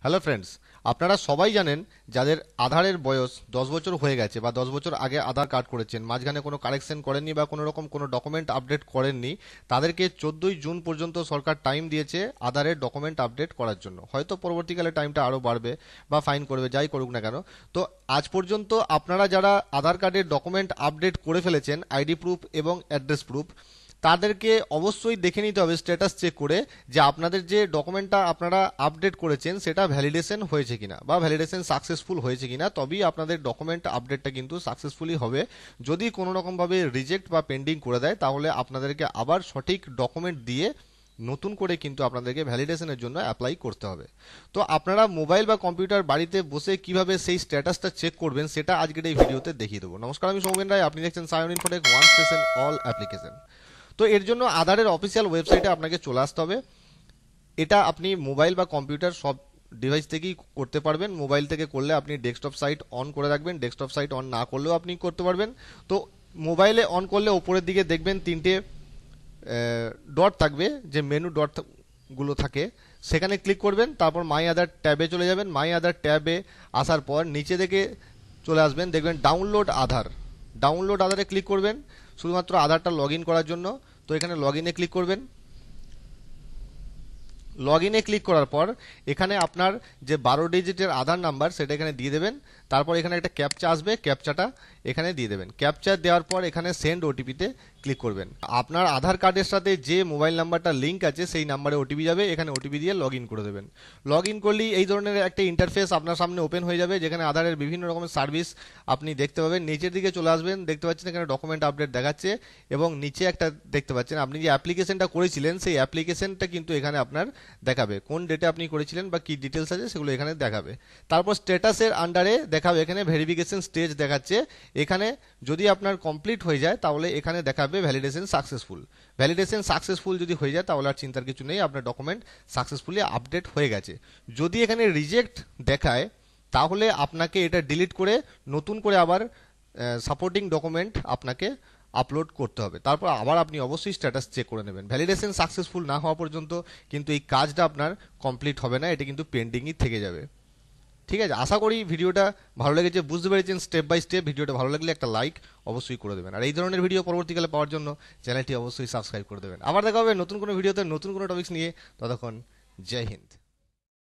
Hello friends, আপনারা সবাই জানেন যাদের আধারের বয়স 10 বছর হয়ে গেছে বা 10 বছর আগে আধার কার্ড করেছেন, মাঝখানে কোনো কারেকশন করেননি বা কোনো রকম কোনো ডকুমেন্ট আপডেট করেননি, তাদেরকে 14ই জুন পর্যন্ত সরকার টাইম দিয়েছে আধারের ডকুমেন্ট আপডেট করার জন্য। হয়তো পরবর্তীকালে টাইমটা আরও বাড়বে বা ফাইন করবে, যাই করুক না কেন। তো আজ পর্যন্ত আপনারা যারা আধার কার্ডের ডকুমেন্ট আপডেট করে ফেলেছেন, আইডি প্রুফ এবং অ্যাড্রেস প্রুফ, তাদেরকে অবশ্যই দেখে নিতে হবে স্ট্যাটাস চেক করে যে আপনাদের যে ডকুমেন্টটা আপনারা আপডেট করেছেন সেটা ভ্যালিডেশন হয়েছে কিনা বা ভ্যালিডেশন সাকসেসফুল হয়েছে কিনা, তবেই আপনাদের ডকুমেন্ট আপডেটটা কিন্তু সাকসেসফুলি হবে। যদি কোনো রকমভাবে রিজেক্ট বা পেন্ডিং করে দেয় তাহলে আপনাদেরকে আবার সঠিক ডকুমেন্ট দিয়ে নতুন করে কিন্তু আপনাদেরকে ভ্যালিডেশনের জন্য অ্যাপ্লাই করতে হবে। তো আপনারা মোবাইল বা কম্পিউটার বাড়িতে বসে কিভাবে সেই স্ট্যাটাসটা চেক করবেন সেটা আজকের এই ভিডিওতে দেখিয়ে দেবো। নমস্কার, আমি সৌমেন রায়, আপনি দেখছেন Sayan Infotech one station all application. তো এর জন্য আধারের অফিসিয়াল ওয়েবসাইটে আপনাকে চলে আসতে হবে। এটা আপনি মোবাইল বা কম্পিউটার সব ডিভাইস থেকেই করতে পারবেন। মোবাইল থেকে করলে আপনি ডেস্কটপ সাইট অন করে রাখবেন, ডেস্কটপ সাইট অন না করলেও আপনি করতে পারবেন। তো মোবাইলে অন করলে ওপরের দিকে দেখবেন তিনটে ডট থাকবে, যে মেনু ডট গুলো থাকে সেখানে ক্লিক করবেন। তারপর মাই আধার ট্যাবে চলে যাবেন। মাই আধার ট্যাবে আসার পর নিচে দিকে চলে আসবেন, দেখবেন ডাউনলোড আধার। ডাউনলোড আধারে ক্লিক করবেন শুধুমাত্র আধারটা লগ ইন করার জন্য। তো এখানে লগ ইনে ক্লিক করবেন। লগ ইনে ক্লিক করার পর এখানে আপনার যে 12 ডিজিটের আধার নাম্বার সেটা এখানে দিয়ে দেবেন। তারপর এখানে একটা ক্যাপচা আসবে, ক্যাপচাটা এখানে দিয়ে দেবেন। ক্যাপচা দেওয়ার পর এখানে সেন্ড ওটিপিতে ক্লিক করবেন। আপনার আধার কার্ডের সাথে যে মোবাইল নাম্বারটা লিঙ্ক আছে সেই নাম্বারে ওটিপি যাবে, এখানে ওটিপি দিয়ে লগ ইন করে দেবেন। লগ ইন করলেই এই ধরনের একটা ইন্টারফেস আপনার সামনে ওপেন হয়ে যাবে, যেখানে আধারের বিভিন্ন রকমের সার্ভিস আপনি দেখতে পাবেন। নিচের দিকে চলে আসবেন, দেখতে পাচ্ছেন এখানে ডকুমেন্ট আপডেট দেখাচ্ছে এবং নিচে একটা দেখতে পাচ্ছেন আপনি যে অ্যাপ্লিকেশনটা করেছিলেন সেই অ্যাপ্লিকেশনটা কিন্তু এখানে আপনার দেখাবে, কোন ডেটে আপনি করেছিলেন বা কি ডিটেলস আছে সেগুলো এখানে দেখাবে। তারপর স্ট্যাটাসের আন্ডারে দেখাবে এখানে ভেরিফিকেশন স্টেজ দেখাচ্ছে। এখানে যদি আপনার কমপ্লিট হয়ে যায় তাহলে এখানে দেখাবে ভ্যালিডেশন সাকসেসফুল। ভ্যালিডেশন সাকসেসফুল যদি হয়ে যায় তাহলে আর চিন্তার কিছু নেই, আপনার ডকুমেন্ট সাকসেসফুলি আপডেট হয়ে গেছে। যদি এখানে রিজেক্ট দেখায় তাহলে আপনাকে এটা ডিলিট করে নতুন করে আবার সাপোর্টিং ডকুমেন্ট আপনাকে আপলোড করতে হবে। তারপর আবার আপনি অবশ্যই স্ট্যাটাস চেক করে নেবেন। ভ্যালিডেশন সাকসেসফুল না হওয়া পর্যন্ত কিন্তু এই কাজটা আপনার কমপ্লিট হবে না, এটা কিন্তু পেন্ডিংই থেকে যাবে। ঠিক আছে, আশা করি ভিডিওটা ভালো লেগেছে, বুঝতে পেরেছেন স্টেপ বাই স্টেপ। ভিডিওটা ভালো লাগলে একটা লাইক অবশ্যই করে দেবেন, আর এই ধরনের ভিডিও পরবর্তীকালে পাওয়ার জন্য চ্যানেলটি অবশ্যই সাবস্ক্রাইব করে দেবেন। আবার দেখা হবে নতুন কোনো ভিডিওতে নতুন কোনো টপিকস নিয়ে। ততক্ষণ জয় হিন্দ।